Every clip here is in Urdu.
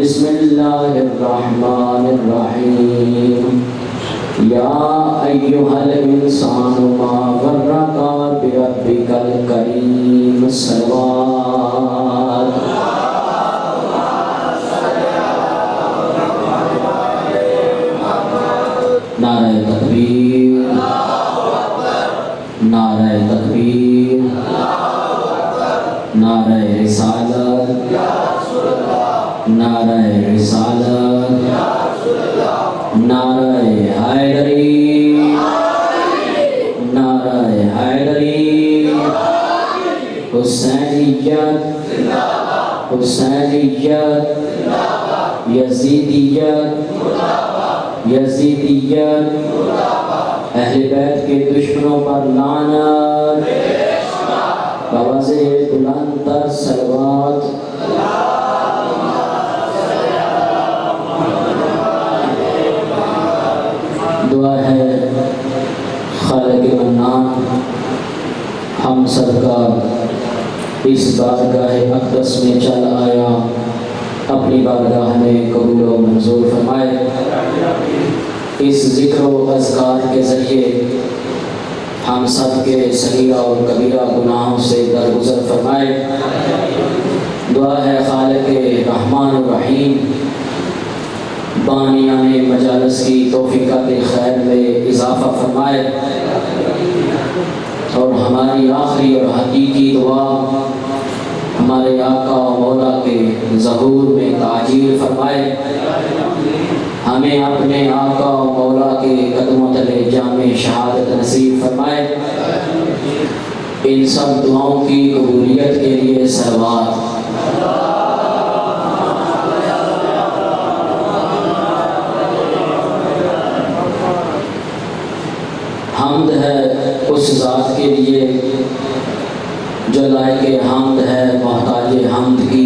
بسم اللہ الرحمن الرحیم یا ایہا الانسان ما غرک بربک الکریم صلوات نعرہ تکبیر نعرہ تکبیر نعرہ رسالت نعرہ رسالت نعرہ حیدری نعرہ حیدری حسینیت حسینیت یزیدیت یزیدیت اہل بیت کے دشمنوں پر لعنت بوازِ بلند تر صلوات دعا ہے خالق منان ہم سب کا اس بارگاہ اقدس میں چل آیا اپنی بارگاہ میں قبول و منظور فرمائے اس ذکر و اذکار کے ذریعے ہم سب کے صغیرہ اور کبیرہ گناہوں سے درگزر فرمائے دعا ہے خالق رحمان الرحیم بانیان مجالس کی توفیقات خیر میں اضافہ فرمائے اور ہماری آخری اور حقیقی دعا ہمارے آقا و مولا کے ظہور میں تعجیل فرمائے ہمیں اپنے آقا و مولا کے قدموں تلے جامع شہادت نصیب فرمائے ان سب دعاؤں کی قبولیت کے لیے صلوات حمد ہے اس ذات کے لیے جو لائق حمد ہے محتاج حمد کی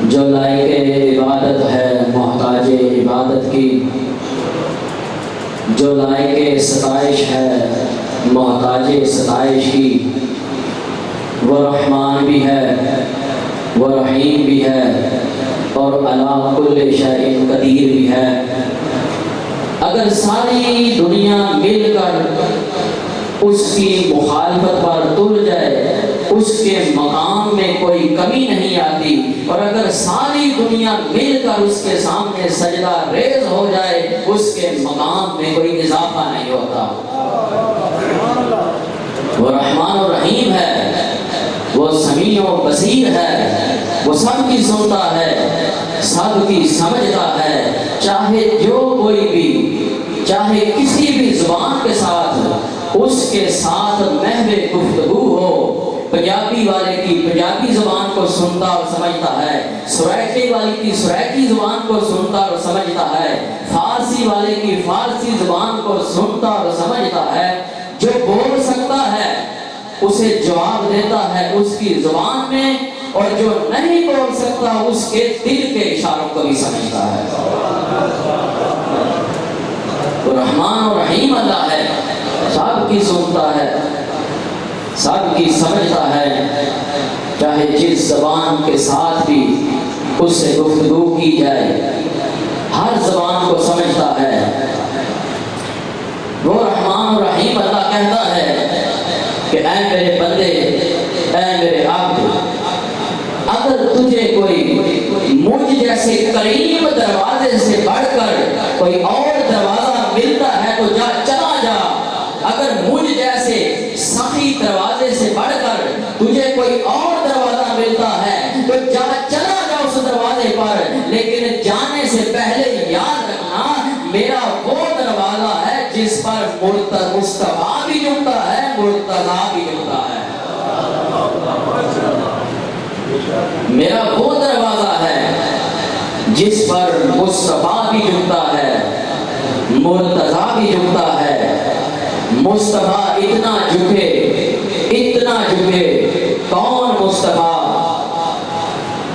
جو لائق عبادت ہے محتاج عبادت کی جو لائق ستائش ہے محتاج ستائش کی وہ رحمان بھی ہے وہ رحیم بھی ہے اور علی کل شیء قدیر بھی ہے اگر ساری دنیا مل کر اس کی مخالفت پر تل جائے اس کے مقام میں کوئی کمی نہیں آتی اور اگر ساری دنیا مل کر اس کے سامنے سجدہ ریز ہو جائے اس کے مقام میں کوئی اضافہ نہیں ہوتا وہ رحمان و رحیم ہے وہ سمیع و بصیر ہے وہ سب کی سنتا ہے سب کی سمجھتا ہے چاہے جو کوئی بھی چاہے کسی بھی زبان کے ساتھ اس کے ساتھ محو گفتگو ہو پنجابی والے کی پنجابی زبان کو سنتا اور سمجھتا ہے سرائکی والے کی سرائکی زبان کو سنتا اور سمجھتا ہے فارسی والے کی فارسی زبان کو سنتا اور سمجھتا ہے جو بول سکتا ہے اسے جواب دیتا ہے اس کی زبان میں اور جو نہیں بول سکتا اس کے دل کے اشاروں کو بھی سمجھتا ہے وہ رحمان و رحیم اللہ ہے سب کی سنتا ہے سب کی سمجھتا ہے چاہے جس زبان کے ساتھ بھی اس سے گفتگو کی جائے ہر زبان کو سمجھتا ہے وہ رحمان و رحیم اللہ کہتا ہے کہ اے میرے بندے اے میرے عبد اگر تجھے کوئی مجھ جیسے کریم دروازے سے بڑھ کر کوئی اور دروازہ ملتا ہے تو جا چلا جا اگر مجھ جیسے سخی دروازے سے بڑھ کر تجھے کوئی اور دروازہ ملتا ہے تو جا چلا جا اس دروازے پر لیکن جانے سے پہلے یاد رکھنا میرا وہ دروازہ ہے جس پر مصطفیٰ بھی جمتا ہے مرتضیٰ بھی جمتا ہے میرا وہ دروازہ ہے جس پر مصطفیٰ بھی جمتا ہے مرتضیٰ بھی جمتا ہے مصطفیٰ اتنا جھکے کون مصطفیٰ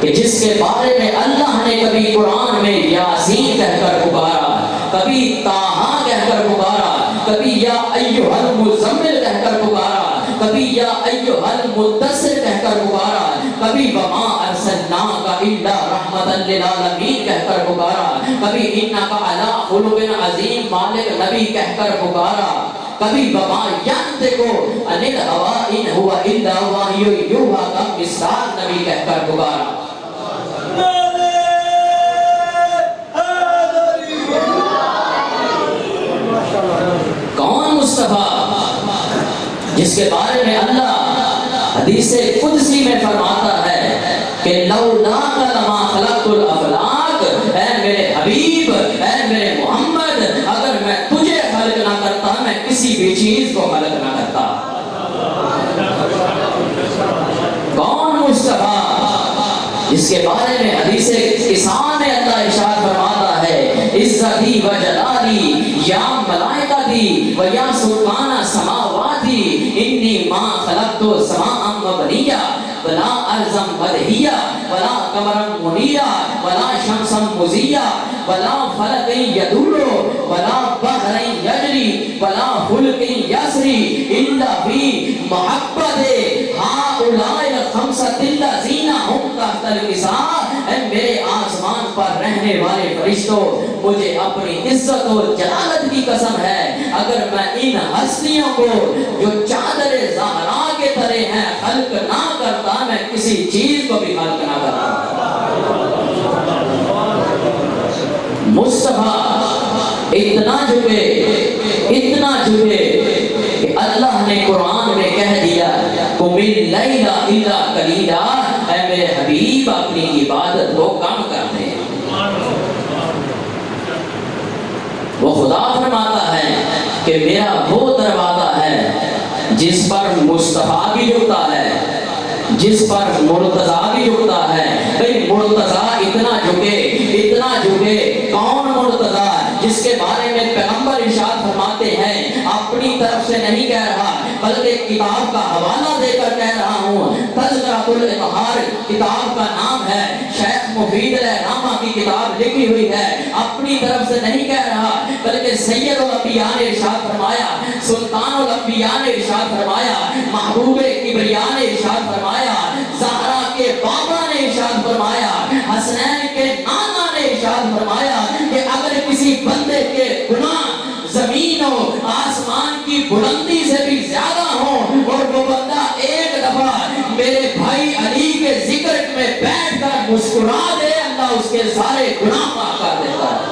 کہ جس کے بارے میں اللہ نے کبھی قرآن میں یاسین کہہ کر پکارا کبھی طٰہٰ کہہ کر پکارا کبھی یا ایھا المزمل کہہ کر پکارا کبھی یا ایھا المدثر کہہ کر پکارا کبھی وما ارسلناک الا رحمتا للعالمین کہہ کر پکارا، کبھی انک علی خلق عظیم مالک نبی کہہ کر پکارا، کبھی وما ینطق عن الهوى ان هو الا وحی یوحی کا مثال نبی کہہ کر پکارا۔ کون مصطفیٰ جس کے بارے میں اللہ حدیث قدسی میں فرماتا ہے کہ لولاک لما خلقت الافلاک، اے میرے حبیب، اے میرے محمد، اگر میں تجھے خلق نہ کرتا میں کسی بھی چیز کو خلق نہ کرتا۔ کون مصطفیٰ جس کے بارے میں حدیث کسان میں اللہ ارشاد فرماتا ہے عزتی و جلالی یا ملائکتی و یا سلطان سماواتی انی ما خلقت سماء و بنیا ولا ارضا مدحیا ولا قمرا منیرا ولا شمسا مضیا ولا فلک یدور ولا بحر یجری ولا فلک یسری الا فی محبت ہؤلاء الخمسۃ الذین هم تحت الکساء۔ اے میرے آسمان پر رہنے والے فرشتوں، مجھے اپنی عزت اور جلالت کی قسم ہے اگر میں ان ہستیوں کو جو چادر زہرا کے تلے ہیں خلق نہ کرتا میں کسی چیز کو بھی خلق نہ کرتا۔ مصطفیٰ اتنا جھکے کہ اللہ نے قرآن میں کہہ دیا قم اللیل الا قلیلا، اے میرے حبیب اپنی عبادت کو کم کر دے۔ وہ خدا فرماتا ہے کہ میرا وہ دروازہ ہے جس پر مصطفیٰ بھی جھکتا ہے، جس پر مرتضیٰ بھی جھکتا ہے۔ بھئی مرتضیٰ اتنا جھکے، کون مرتضیٰ جس کے بارے میں پیغمبر ارشاد فرماتے ہیں اپنی طرف سے نہیں کہہ رہا بلکہ کتاب کا حوالہ دے کر کہہ رہا ہوں، تذکرۃ الاطہار کتاب کا نام ہے، شیخ مفید الرحمہ کی کتاب لکھی ہوئی ہے، اپنی طرف سے نہیں کہہ رہا بلکہ سید الانبیاء نے ارشاد فرمایا، سلطان الانبیاء نے ارشاد فرمایا، محبوب کبریا نے ارشاد فرمایا، زہرا کے بابا نے ارشاد فرمایا، حسنین کے نانا نے ارشاد فرمایا کہ اگر کسی بندے کے گناہ زمین و آسمان کی بلندی سے بھی زیادہ ہوں اور وہ بندہ ایک دفعہ میرے بھائی علی کے ذکر میں بیٹھ کر مسکرا دے اللہ اس کے سارے گناہ معاف کر دیتا ہے۔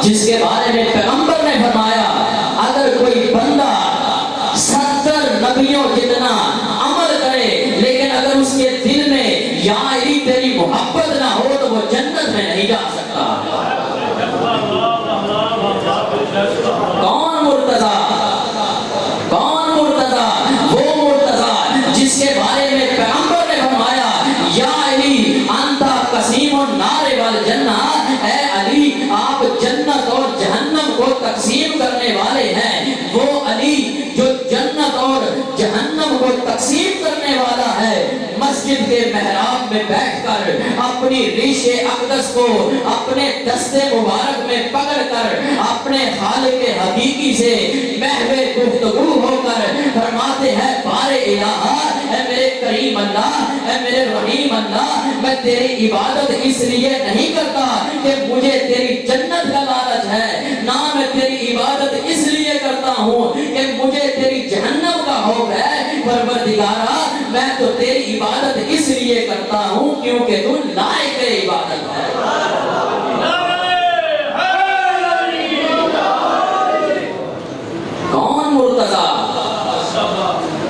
جس کے بارے میں پیغمبر نے فرمایا اگر کوئی بندہ 70 نبیوں جتنا عمل کرے لیکن اگر اس کے دل میں یا علی تیری محبت نہ ہو تو وہ جنت میں نہیں جا سکتا۔ کون مرتضیٰ؟ وہ مرتضیٰ جس کے بارے میں پیغمبر نے فرمایا یا علی انتا قسیم النار والجنہ، اے علی آپ جنت اور جہنم کو تقسیم کرنے والے ہیں۔ وہ علی جو جنت اور جہنم کو تقسیم کرنے والا ہے مسجد کے محراب میں بیٹھ کر اپنی ریش اقدس کو اپنے دست مبارک میں پکڑ کر اپنے خالق حقیقی سے محو گفتگو ہو کر فرماتے ہیں بارے الہ، اے میرے کریم اللہ، اے میرے رحیم اللہ، میں تیری عبادت اس لیے نہیں کرتا کہ مجھے تیری جنت کا لالچ ہے، نہ میں تیری عبادت اس لیے کرتا ہوں کہ مجھے تیری جہنم کا خوف ہے، پروردگارا میں تو تیری عبادت اس لیے کرتا ہوں کیونکہ تو لائق عبادت ہے۔ کون مرتضیٰ؟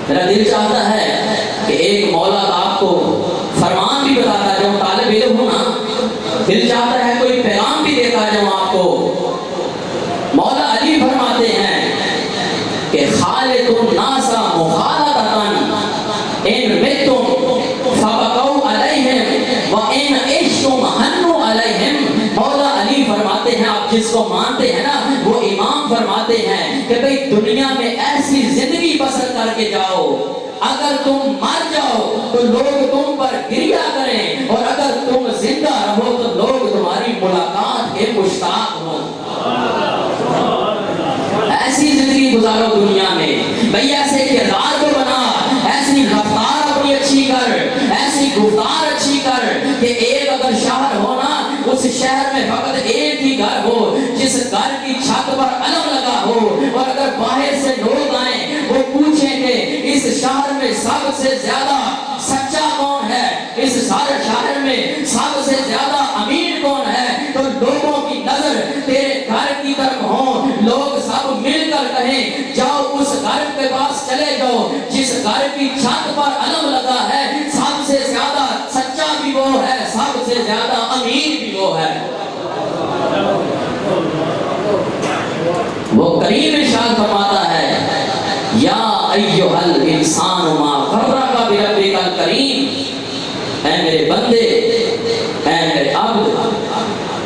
میرا دل چاہتا ہے کہ ایک مولا آپ کو فرمان بھی بتاتا جاؤں، طالب علم ہوں نا، دل چاہتا ہے کوئی پیغام بھی دیتا جاؤں آپ کو۔ مولا علی فرماتے ہیں کہ خالق الناس مخالطۃ ہیں, آپ جس کو مانتے ہیں نا, وہ امام فرماتے ہیں کہ بھئی دنیا میں ایسی زندگی بسر کر کے جاؤ, اگر تم مر جاؤ تو لوگ تم پر گریہ کریں, اور اگر تم زندہ رہو تو لوگ تمہاری ملاقات کے مشتاق ہوں. ایسی زندگی گزارو دنیا میں بھئی, ایسے کردار کو بنا, ایسی رفتار اپنی اچھی کر, ایسی گفتار اچھی کر کہ ایک اگر شہر ہونا, اس شہر میں فقط ایک ہی گھر ہو جس گھر کی چھت پر علم لگا ہو, اور اگر باہر سے لوگ آئیں وہ پوچھیں کہ اس شہر میں سب سے زیادہ سچا کون ہے, اس سارے شہر میں سب سے زیادہ امین کون ہے, تو لوگوں کی نظر تیرے گھر کی طرف ہوں, لوگ سب مل کر کہیں جاؤ اس گھر کے پاس چلے جاؤ جس گھر کی چھت پر علم لگا ہے, سب سے زیادہ سچا بھی وہ ہے, سب سے زیادہ امین بھی وہ ہے. وہ کریم ارشاد فرماتا ہے یا ایھا الانسان ما غرک بربک الکریم, اے میرے بندے, اے میرے عبد,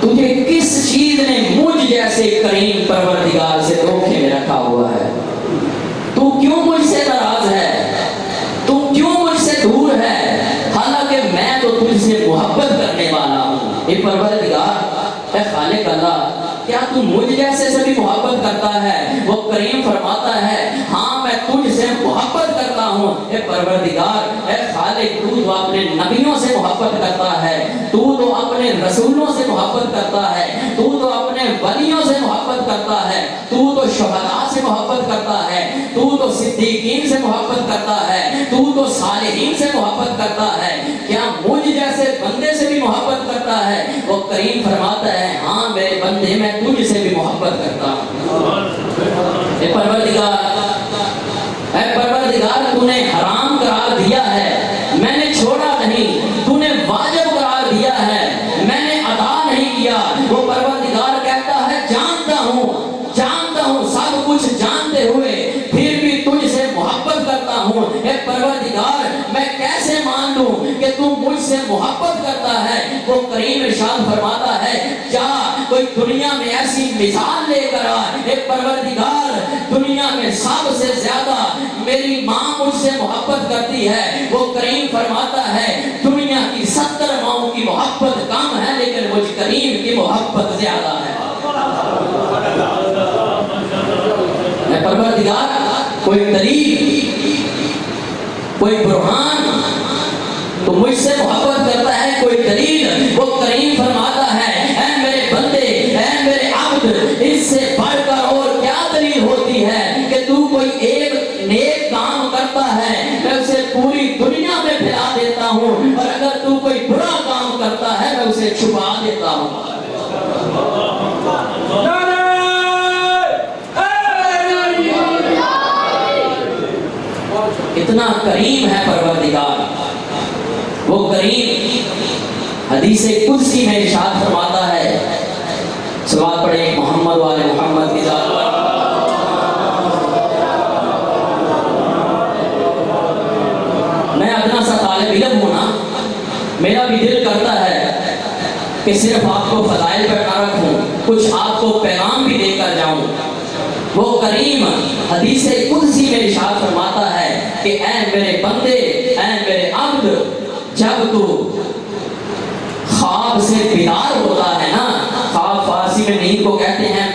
تجھے کس چیز نے مجھ جیسے کریم پروردگار سے دھوکے میں رکھا ہوا ہے؟ تو کیوں مجھ سے ناراض ہے, تو کیوں مجھ سے دور ہے, حالانکہ میں تو تجھ سے محبت کرنے والا ہوں. اے پروردگار, اے خالق اللہ, کیا تو مجھ جیسے سے بھی محبت کرتا ہے؟ وہ کریم فرماتا ہے ہاں میں تجھ سے محبت کرتا ہوں. اے پروردگار, اے خالق, تو اپنے نبیوں سے محبت کرتا ہے, تو اپنے رسولوں سے محبت کرتا ہے, تو اپنے ولیوں سے محبت کرتا ہے, تو شہداء سے محبت کرتا ہے, تو صدیقین سے محبت کرتا ہے, تو صالحین سے محبت کرتا ہے, کیا مجھ جیسے بندے سے بھی محبت کرتا ہے؟ وہ کریم فرماتا ہے ہاں میرے بندے, میں تجھ سے بھی محبت کرتا ہوں. اے پروردگار, تو نے حرام قرار دیا ہے, میں نے چھوڑا نہیں, تو نے واجب قرار دیا ہے, میں نے ادا نہیں کیا. وہ پروردگار کہتا ہے جانتا ہوں, سب کچھ جانتے ہوئے پھر بھی تجھ سے محبت کرتا ہوں. اے پروردگار, میں کیسے مان لوں کہ تو مجھ سے محبت کرتا ہے؟ وہ کریم ارشاد فرماتا ہے جا کوئی دنیا میں ایسی مثال لے کر آ. اے پروردگار, دنیا میں سب سے زیادہ میری ماں مجھ سے محبت کرتی ہے. وہ کریم فرماتا ہے دنیا کی 70 ماؤں کی محبت کم ہے, لیکن مجھ کریم کی محبت زیادہ ہے. اے پروردگار, کوئی دلیل, کوئی برہان, تو مجھ سے محبت کرتا ہے, کوئی دلیل. وہ کریم فرماتا ہے اے میرے بندے, اے میرے عبد, اس سے بڑھ کر اور کیا دلیل ہوتی ہے کہ تو کوئی ایک نیک کام کرتا ہے, میں اسے پوری دنیا میں پھیلا دیتا ہوں, اور اگر تو کوئی برا کام کرتا ہے میں اسے چھپا دیتا ہوں. اتنا کریم ہے پروردگار. وہ کریم حدیث قدسی میں ارشاد فرماتا ہے, صلوات پڑھیں محمد والے محمد کی ذات پر. میں ادنا سا طالب علم ہوں نا, میرا بھی دل کرتا ہے کہ صرف آپ کو فضائل پر نہ رکھوں, کچھ آپ کو پیغام بھی دے کر جاؤں. وہ کریم حدیث قدسی میں ارشاد فرماتا ہے کہ اے میرے بندے, اے میرے عبد, جب تو خواب سے بیدار ہوتا ہے نا, خواب فارسی میں نیند کو کہتے ہیں,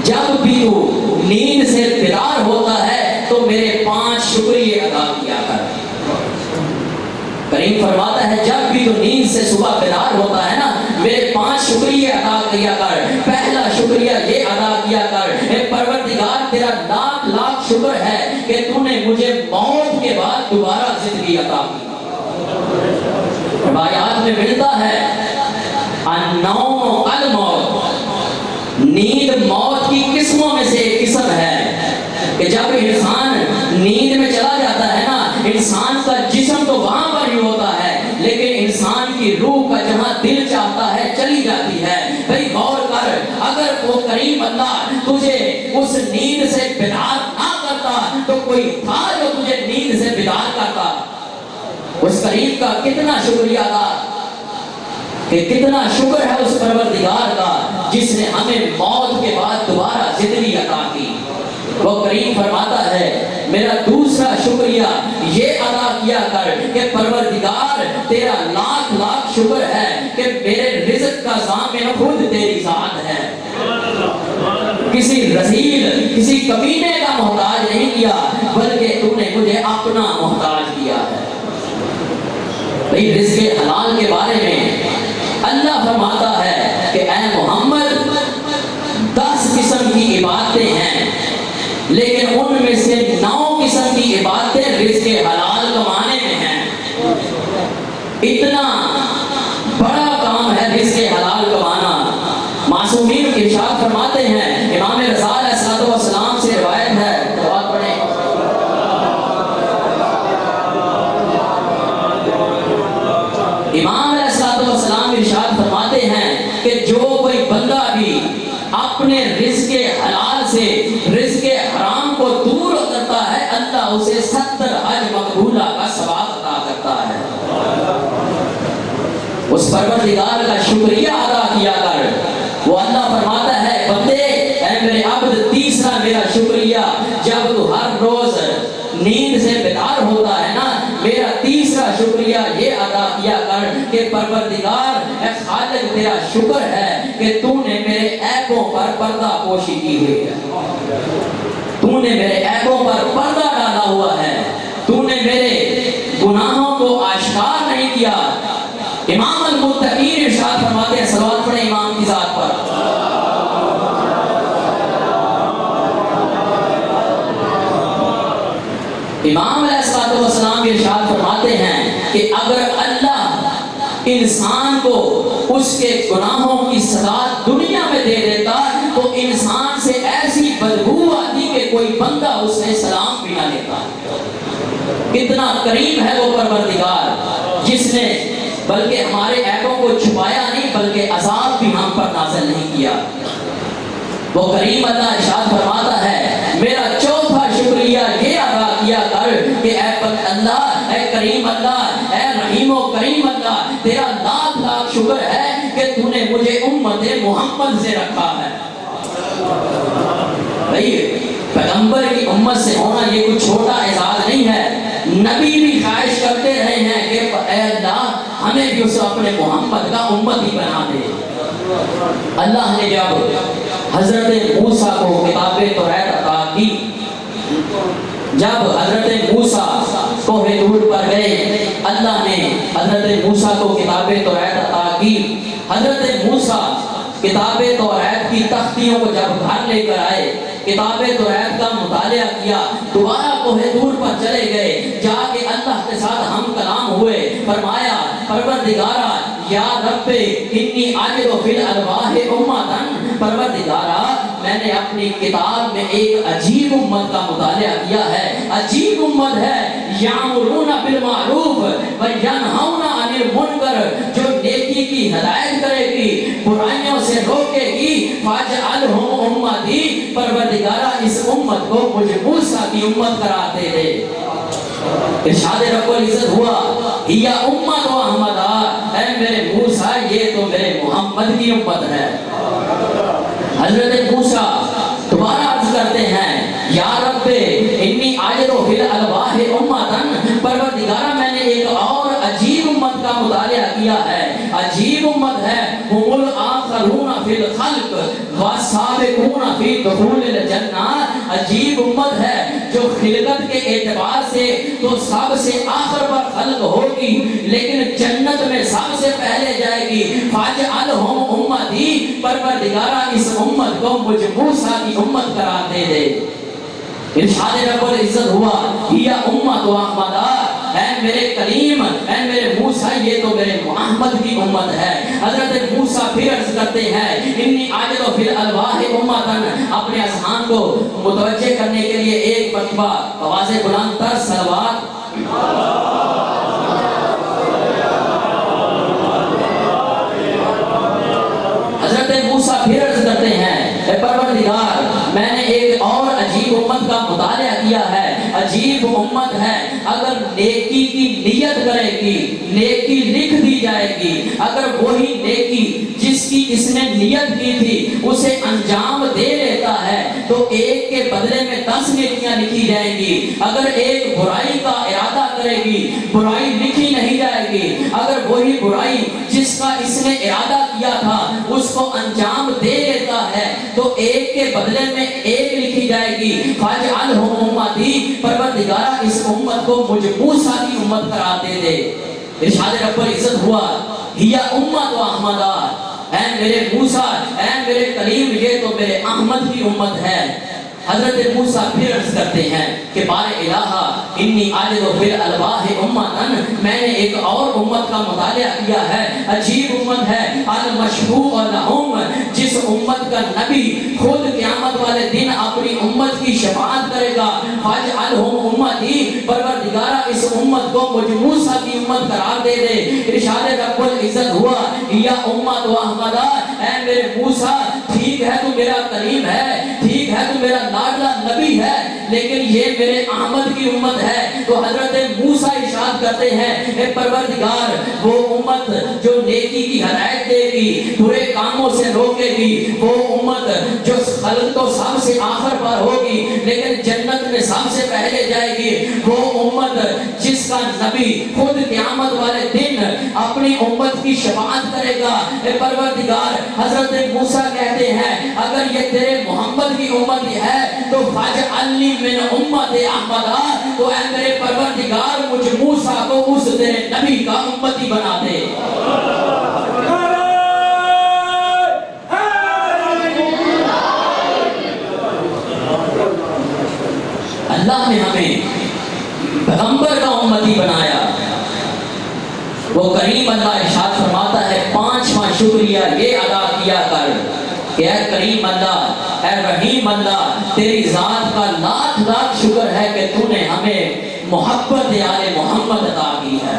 جب بھی تو نیند سے بیدار ہوتا ہے تو میرے 5 شکریہ ادا کیا کر. کریم فرماتا ہے جب بھی تو نیند سے صبح بیدار ہوتا ہے نا, میرے 5 شکریہ ادا کیا کر. پہلا شکریہ یہ ادا کیا کر, اے پروردگار تیرا لاکھ لاکھ شکر ہے کہ تو نے مجھے موت کے بعد دوبارہ زندگی عطا کی. روایات میں ملتا ہے النوم الموت, نیند موت کی قسموں میں سے ایک قسم ہے کہ جب انسان نیند میں چلا جاتا ہے نا, انسان کا جسم تو وہاں پر ہی ہوتا ہے, لیکن انسان کی روح کا جہاں دل چاہتا ہے چلی جاتی ہے. بھئی غور کر, اگر وہ کریم اللہ تجھے اس نیند سے بیدار نہ کرتا تو کوئی تھا جو تجھے نیند سے بیدار کرتا؟ اس کریم کا کتنا شکریہ ادا. کہ کتنا شکر ہے اس پروردگار کا جس نے ہمیں موت کے بعد دوبارہ زندگی عطا کی۔ وہ کریم فرماتا ہے میرا دوسرا شکریہ یہ ادا کیا کر کہ پروردگار تیرا لاکھ لاکھ شکر ہے کہ میرے رزق کا ضامن خود تیری ذات ہے۔ کسی رذیل کسی کمینے کا محتاج نہیں کیا بلکہ تو نے مجھے اپنا محتاج کیا ہے۔ بھئی رزق حلال کے بارے میں اللہ فرماتا ہے کہ اے محمد 10 قسم کی عبادتیں ہیں لیکن ان میں سے 9 قسم کی عبادتیں رزق حلال کمانے میں ہیں۔ اتنا بڑا کام ہے رزق حلال کمانا۔ معصومین ارشاد فرماتے ہیں، امام رضا علیہ السلام سے روایت ہے، بات پڑھیں۔ امام علیہ السلام ارشاد فرماتے ہیں کہ جو کوئی بندہ بھی اپنے رزق حلال سے رزق حرام کو دور کرتا ہے اللہ اسے 70 حج مقبولہ کا ثواب عطا کرتا ہے۔ اس پروردگار کا شکریہ ادا کیا کر۔ وہ اللہ فرماتا ہے بندے اے میرے عبد تیسرا میرا شکریہ جب تو ہر روز نیند سے بیدار ہوتا ہے نا میرا تیسرا شکریہ یہ ادا کیا کر کہ پروردگار اے خالق تیرا شکر ہے کہ تو نے میرے عیبوں پر پردہ پوشی کی ہوئی ہے، تو نے میرے عیبوں پر پردہ ڈالا ہوا ہے، تو نے میرے گناہوں کو آشکار نہیں کیا۔ امام المتقین ارشاد فرماتے ہیں، صلوات پڑھیں امام کی ذات پر۔ امام علیہ السلام ارشاد فرماتے ہیں کہ اگر اللہ انسان کو اس کے گناہوں کی سزا دنیا میں دے دیتا تو انسان سے ایسی بدبو آتی کہ کوئی بندہ اس سے سلام بھی نہ لیتا۔ کتنا کریم ہے وہ پروردگار جس نے بلکہ ہمارے عیبوں کو چھپایا نہیں بلکہ عذاب بھی ہم پر نازل نہیں کیا۔ وہ کریم اللہ ارشاد فرماتا ہے میرا چوتھا شکریہ یہ ادا کیا کر کہ اے اللہ اے کریم اللہ اے رحیم و کریم اللہ تیرا لاکھ لاکھ شکر ہے کہ تو نے مجھے امت محمد سے رکھا ہے۔ بھئی پیغمبر کی امت سے ہونا یہ کوئی چھوٹا اعزاز نہیں ہے۔ نبی بھی خواہش کرتے رہے ہیں کہ اے اللہ ہمیں بھی اسے اپنے محمد کا امت ہی بنا دے۔ اللہ نے جب حضرت موسیٰ کو کتاب توریت عطا کی، جب حضرت موسیٰ کوہ طور پر گئے اللہ نے حضرت موسیٰ کو کتاب توریت عطا کی۔ حضرت موسیٰ کتاب توریت کی تختیوں کو جب گھر لے کر آئے کتاب توریت کا مطالعہ کیا دوبارہ کوہ طور پر چلے گئے، جا کے اللہ کے ساتھ ہم کلام ہوئے، فرمایا پروردگارا یا رب انی اجد فی الارواح امتن، پروردگارا میں نے اپنی کتاب میں ایک عجیب امت کا مطالعہ کیا ہے، عجیب امت ہے یامرون بالمعروف وینہون عن المنکر، جو نیکی کی ہدایت کرے گی برائیوں سے روکے گی، فاجعلہم امتی، پروردگارا اس امت کو مجھ موسیٰ کی امت قرار دے دے۔ ارشاد رب العزت ہوا یا امت و احمدہ، اے میرے موسیٰ یہ تو میرے محمد کی امت ہے۔ حضرت موسیٰ دوبارہ عرض کرتے ہیں یا رب انی اجد فی الارواح امتن، پروردگارہ میں نے ایک اور عجیب امت کا مطالعہ کیا ہے، عجیب امت ہے هم الاخرون فی الخلق والسابقون فی دخول الجنہ، عجیب امت ہے جو خلقت کے اعتبار سے تو سب سے آخر پر خلق ہوگی لیکن جنت میں سب سے پہلے جائے گی، فاجعلہم امتی، پروردگارہ اس امت کو مجھ موسیٰ کی امت قرار دے دے۔ ارشاد رب العزت ہوا یا امت و احمدہ، اے میرے کلیم اے میرے موسیٰ یہ تو میرے محمد کی امت ہے۔ حضرت موسیٰ پھر عرض کرتے ہیں انی اجد فی الارواح امتن، اپنے اذہان کو متوجہ کرنے کے لیے ایک مرتبہ آواز بلند تر صلوات۔ حضرت موسیٰ پھر عرض کرتے ہیں اے پروردگار میں نے ایک اور عجیب امت کا مطالعہ کیا ہے، عجیب امت ہے۔ اگر نیکی کی نیت کرے گی نیکی لکھ دی جائے گی، اگر وہی نیکی جس کی اس نے نیت کی تھی اسے انجام دے لیتا ہے تو ایک کے بدلے میں 10 نیکیاں لکھی جائیں گی۔ اگر ایک برائی کا ارادہ کرے گی برائی لکھی نہیں جائے گی، اگر وہی برائی جس کا اس نے ارادہ کیا تھا اس کو انجام دے لیتا ہے تو ایک کے بدلے میں ایک لکھی جائے گی۔ فاجعلہم امتی، پروردگارہ اس امت کو مجھ موسیٰ کی امت قرار دے دے۔ ارشاد رب العزت ہوا ہی امت و احمدہ، اے میرے موسیٰ اے میرے کلیم یہ تو میرے احمد کی امت ہے۔ حضرت موسیٰ پھر عرض کرتے ہیں کہ بار الہا انی آجد فی الالواح امتن، میں نے ایک اور امت کا مطالعہ کیا ہے، عجیب امت ہے۔ المشفوع لہم، جس امت کا نبی خود قیامت والے دن اپنی امت کی شفاعت کرے گا۔ فاجعلہم امتی، پروردگارہ اس امت کو مجھ موسیٰ کی امت قرار دے دے۔ ارشاد رب العزت ہوا یا امت و احمدہ، اے میرے موسیٰ ٹھیک ہے تو میرا کلیم ہے، ٹھیک ہے تو میرا لاڈلا نبی ہے، لیکن یہ میرے احمد کی امت ہے۔ تو حضرت موسیٰ ارشاد کرتے ہیں اے پروردگار وہ امت جو نیکی کی ہدایت دے گی برے کاموں سے روکے گی، وہ امت جو خلق تو سب سے آخر پر ہوگی لیکن جنت میں سب سے پہلے جائے گی، وہ امت جس کا نبی خود قیامت والے دن اپنی امت کی شفاعت کرے گا۔ اے پروردگار حضرت موسیٰ کہتے ہیں اگر یہ تیرے محمد کی امت ہے تو فاجعلنی من امت احمدہ، تو اے میرے پروردگار مجھ موسیٰ کو اس تیرے نبی کا امتی بنا دے۔ اللہ نے ہمیں پیغمبر کا امتی بنایا۔ وہ کریم اللہ ارشاد فرماتا ہے 5واں شکریہ یہ ادا کیا کر کہ اے کریم اللہ اے رحیم اللہ تیری ذات کا لاکھ لاکھ شکر ہے کہ تو نے ہمیں محبت آل محمد عطا کی ہے۔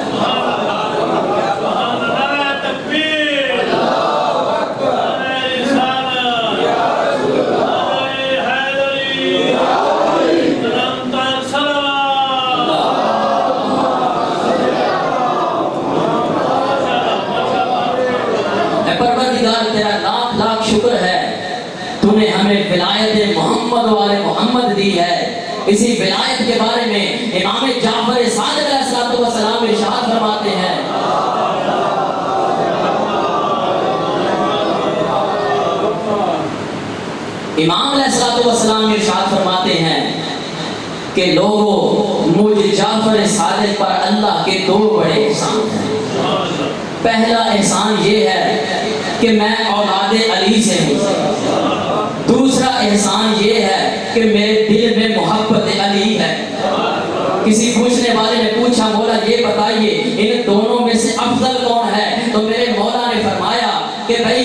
تیرا لاکھ لاکھ شکر ہے تو نے ہمیں ولایت محمد والے محمد دی ہے۔ اسی ولایت کے بارے میں امام جعفر صادق علیہ السلام ارشاد فرماتے ہیں امام علیہ السلام ارشاد فرماتے ہیں کہ لوگوں مجھ جعفر صادق پر اللہ کے 2 بڑے احسان ہیں۔ پہلا احسان یہ ہے کہ میں اولاد علی سے ہوں، دوسرا احسان یہ ہے کہ میرے دل میں محبت علی ہے۔ کسی پوچھنے والے نے پوچھا مولا یہ بتائیے ان دونوں میں سے افضل کون ہے؟ تو میرے مولا نے فرمایا کہ بھائی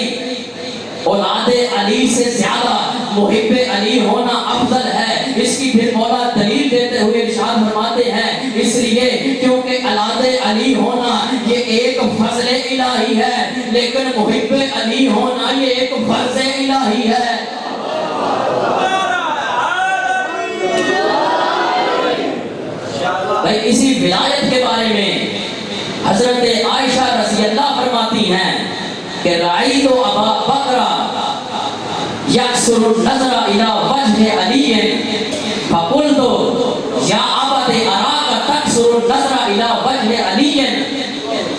اولاد علی سے زیادہ محب علی ہونا افضل ہے۔ اس کی پھر مولا دلیل دیتے ہوئے ارشاد فرماتے ہیں اس لیے کیونکہ اولاد علی ہونا یہ ایک فضل الہی ہے، لیکن محب علی ہونا یہ ایک فرض الہی ہے۔ بھائی اسی ولایت کے بارے میں حضرت عائشہ رضی اللہ فرماتی ہیں کہ رأیت ابا بکر یکسر النظر الی وجہ علی فقلت یا ابت اراک تکسر النظر الی وجہ علی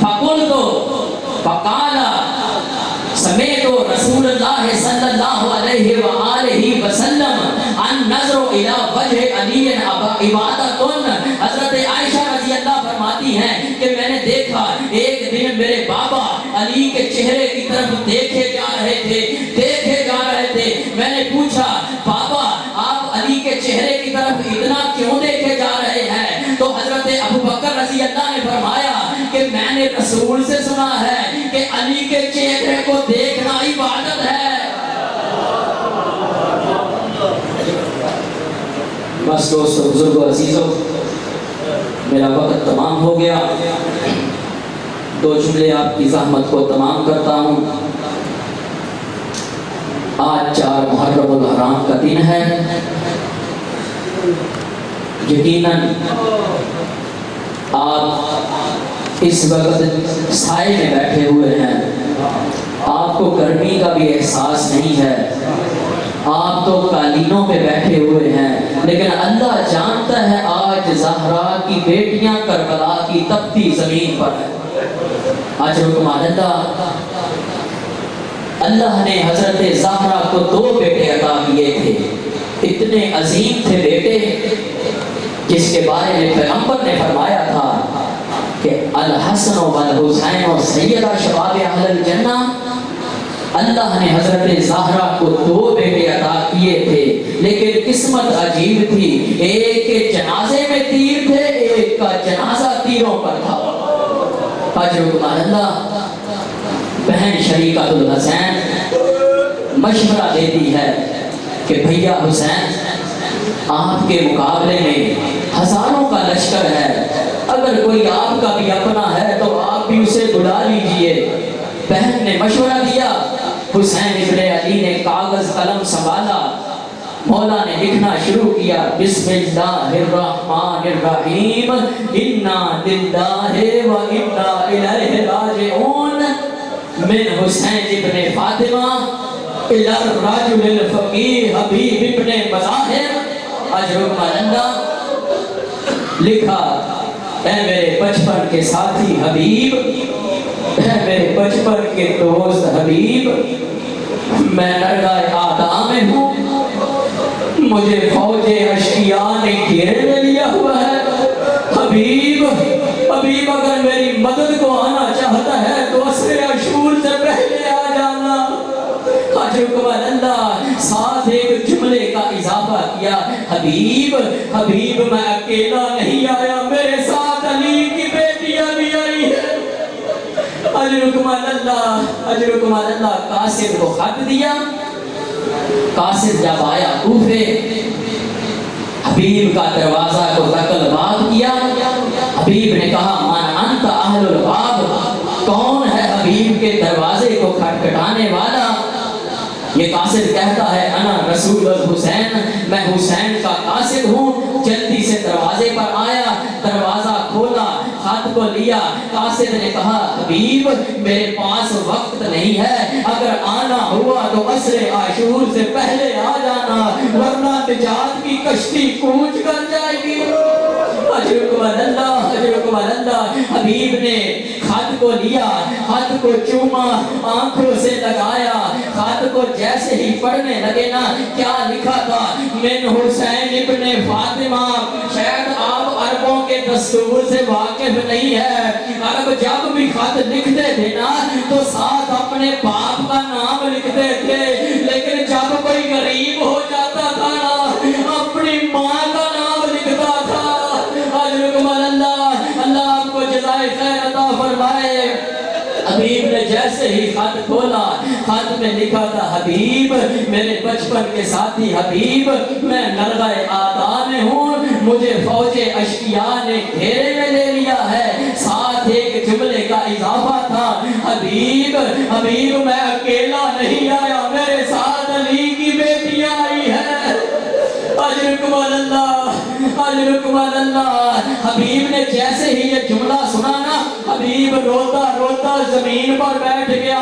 فقلت فقال سمعت رسول اللہ صلی اللہ علیہ وآلہ وسلم النظر الی وجہ علی عبادت۔ حضرت عائشہ رضی اللہ فرماتی ہیں کہ میں نے دیکھا ایک دن میرے بابا علی کے چہرے کی طرف دیکھے جا رہے تھے۔ میں نے پوچھا بابا آپ علی کے چہرے کی طرف اتنا کیوں دیکھے جا رہے ہیں؟ تو حضرت ابو بکر رضی اللہ نے فرمایا کہ میں نے رسول سے سنا ہے کہ علی کے چہرے کو دیکھنا عبادت ہے۔ بس دوستو بزرگو عزیزو میرا وقت تمام ہو گیا، 2 جملے آپ کی زحمت کو تمام کرتا ہوں۔ آج 4 محرم الحرام کا دن ہے، یقیناً آپ اس وقت سائے میں بیٹھے ہوئے ہیں، آپ کو گرمی کا بھی احساس نہیں ہے، آپ تو قالینوں پہ بیٹھے ہوئے ہیں، لیکن اللہ جانتا ہے آج زہرا کی بیٹیاں کربلا کی تپتی زمین پر ہیں۔ اجرکم اللہ، اللہ نے حضرت زہرا کو 2 بیٹے عطا کیے تھے، اتنے عظیم تھے بیٹے جس کے بارے میں پیغمبر نے فرمایا تھا کہ الحسن والحسین سیدہ شباب اہل الجنہ۔ اللہ نے حضرت زہرا کو 2 بیٹے عطا کیے تھے، لیکن قسمت عجیب تھی، ایک کے جنازے میں تیر تھے، ایک کا جنازہ تیروں پر تھا۔ اجرکم اللہ، بہن شریکۃ الحسین مشورہ دیتی ہے کہ بھیا حسین، آپ کے مقابلے میں ہزاروں کا لشکر ہے، اگر کوئی آپ کا بھی اپنا ہے تو آپ بھی اسے بلا لیجئے۔ بہن نے مشورہ دیا، حسین ابن علی نے کاغذ قلم سنبھالا، مولا نے لکھنا شروع کیا، بسم اللہ الرحمن الرحیم، انا للہ و انا الیہ راجعون، من حسین ابن فاطمہ الی الرجل الفقیہ حبیب ابن مظاہر۔ اجرکم اللہ، لکھا، اے میرے بچپن کے ساتھی حبیب، اے میرے بچپن کے دوست حبیب، میں درگاہ آدھا میں ہوں، مجھے فوج اشقیاء نے گھیرے میں لیا ہوا ہے۔ حبیب حبیب، اگر میری مدد کو آنا چاہتا ہے تو عصر عاشور سے پہلے آ جانا۔ اجرکم اللہ، ساتھ ایک جملے کا اضافہ کیا، حبیب حبیب، میں اکیلا نہیں آیا، میرے ساتھ علی کی بیٹیاں بھی آئی ہیں۔ اجرکم اللہ، اجرکم اللہ، قاصد کو خط دیا، قاصد جب آیا کوفے، حبیب کا دروازہ کو دقل بات کیا، حبیب نے کہا، من انت اہل الباب، کون ہے حبیب کے دروازے کو کھٹکھٹانے والا؟ یہ قاصد کہتا ہے، انا رسول الحسین، میں حسین کا قاصد ہوں۔ جلدی سے دروازے پر آیا، دروازہ کھولا، خط کو لیا، قاصد نے کہا، حبیب میرے پاس وقت نہیں ہے، اگر آنا ہوا تو عصر عاشور سے پہلے آ جانا، ورنہ نجات کی کشتی کوچ کر جائے گی۔ اجرکم اللہ، اجرکم اللہ، حبیب نے خط کو لیا، خط کو چوما، آنکھوں سے لگایا، خط کو جیسے ہی پڑھنے لگے نا، کیا لکھا تھا، من حسین ابن فاطمہ۔ شاید آپ عربوں کے دستور سے واقف نہیں ہے، عرب جب بھی خط لکھتے تھے نا تو ساتھ اپنے باپ کا نام لکھتے تھے، لیکن جب کوئی غریب ہو جاتا تھا نا اپنی ماں کا نام لکھتا تھا۔ اجرکم اللہ، اللہ آپ کو جزائے خیر عطا فرمائے۔ حبیب نے جیسے ہی خط کھولا، خط میں لکھا تھا، حبیب میرے بچپن کے ساتھی حبیب، میں نرغہ آدھا میں ہوں، مجھے فوج اشقیاء نے گھیرے میں لے لیا ہے۔ ساتھ ایک جملے کا اضافہ تھا، حبیب حبیب، میں اکیلا نہیں آیا، میرے ساتھ علی کی بیٹیاں آئی ہیں۔ اجرکم اللہ، اجرکم اللہ، حبیب نے جیسے ہی یہ جملہ سنا نا، حبیب روتا روتا زمین پر بیٹھ گیا۔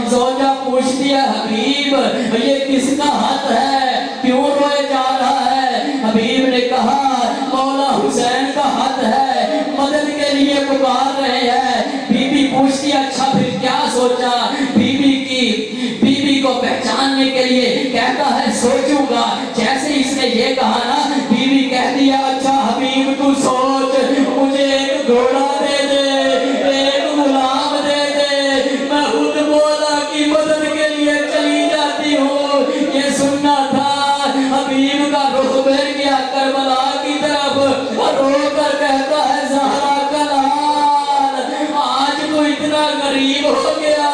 زوجہ پوچھتی ہے، حبیب یہ کس کا ہاتھ ہے، کیوں روئے جا رہا ہے؟ حبیب نے کہا، مولا حسین کا ہاتھ ہے، مدد کے لیے پکار رہے ہیں۔ بی بی پوچھتی ہے، اچھا پھر کیا سوچا؟ بیوی کو پہچاننے کے لیے کہتا ہے، سوچوں گا۔ جیسے اس نے یہ کہا نا، بیوی کہتی ہے، اچھا حبیب تو سوچ، مجھے ایک گھوڑا دے دے، ایک غلام دے دے، میں خود مولا کی مدد کے لیے چلی جاتی ہوں۔ یہ سننا تھا، حبیب کا رخ پھر گیا کربلا کی طرف، رو کر کہتا ہے، زہرا کا لال، آج تو اتنا غریب ہو گیا،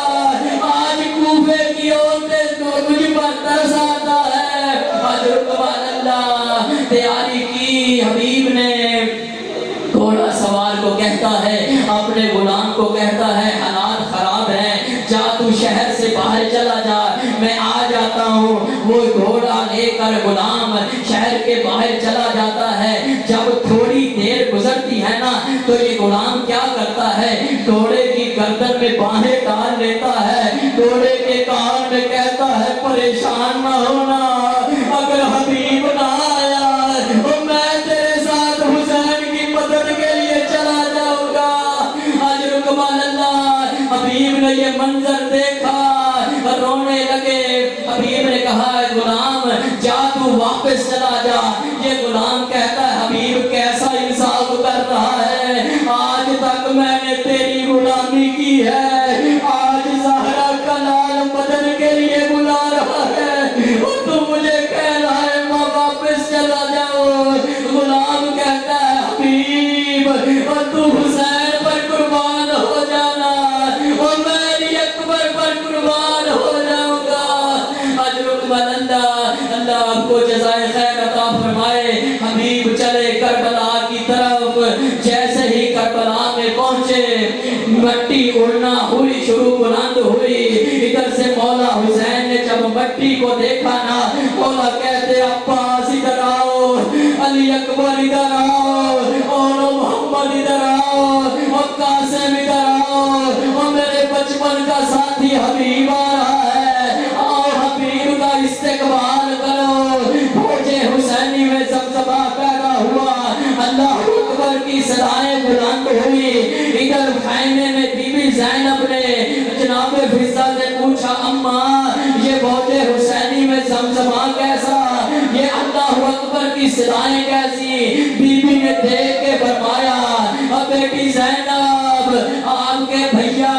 آج کوفے کی عورتیں تو مجھ پر ترس آتا ہے۔ اجرکم اللہ، تیاری کی۔ حبیب نے گھوڑا سوار کو کہتا ہے، اپنے غلام کو کہتا ہے، حالات خراب ہیں، جا تو شہر سے باہر چلا جا، میں آ جاتا ہوں۔ وہ گھوڑا لے کر غلام شہر کے باہر چلا جاتا ہے۔ جب غلام کیا کرتا ہے؟ گھوڑے کی گردن میں باہیں ڈال لیتا ہے، گھوڑے کے کان میں کہتا ہے پریشان نہ ہونا، اگر حبیب نہ آیا تو میں تیرے ساتھ حسین کی مدد کے لیے چلا جاؤں گا۔ آج رکمان اللہ، حبیب نے یہ منظر دیکھا، رونے لگے۔ حبیب نے کہا غلام جا تو واپس چلا جا۔ یہ غلام کہتا ہے حبیب کیسا انصاف کر رہا ہے، آج تک میں نے تیری غلامی کی ہے، آج زہرا کا لال مدد کے لیے بلا رہا ہے اور تو مجھے کہہ رہا ہے میں واپس چلا جاؤں۔ غلام کہتا ہے حبیب اور تو حسین پر قربان ہو جانا اور میں علی اکبر پر قربان ہو جاؤں گا۔ اللہ آپ کو جزائے خیر عطا فرمائے۔ حبیب چلے کربلا کی طرف، جیسے ہی کربلا میں پہنچے مٹی اڑنا ہوئی شروع بلند ہوئی۔ ادھر سے مولا حسین نے جب مٹی کو دیکھا نا، مولا کہتے عباس ادھر آؤ، علی اکبر ادھر آؤ، اور محمد ادھر آؤ، اور قاسم ادھر آؤ، اور میرے بچپن کا ساتھی حبیب آ رہا ہے، آؤ حبیب کا استقبال کرو۔ فوج حسینی میں زمزمہ پیدا ہوا، اللہ اکبر کی صدائیں بلند ہوئی۔ ادھر خیمے میں بی بی زینب نے جناب فضہ سے پوچھا اماں یہ فوج حسینی میں زمزمہ کیسا، یہ اللہ اکبر کی صدائیں کیسی؟ بی بی نے دیکھ کے فرمایا بیٹی زینب آپ کے بھیا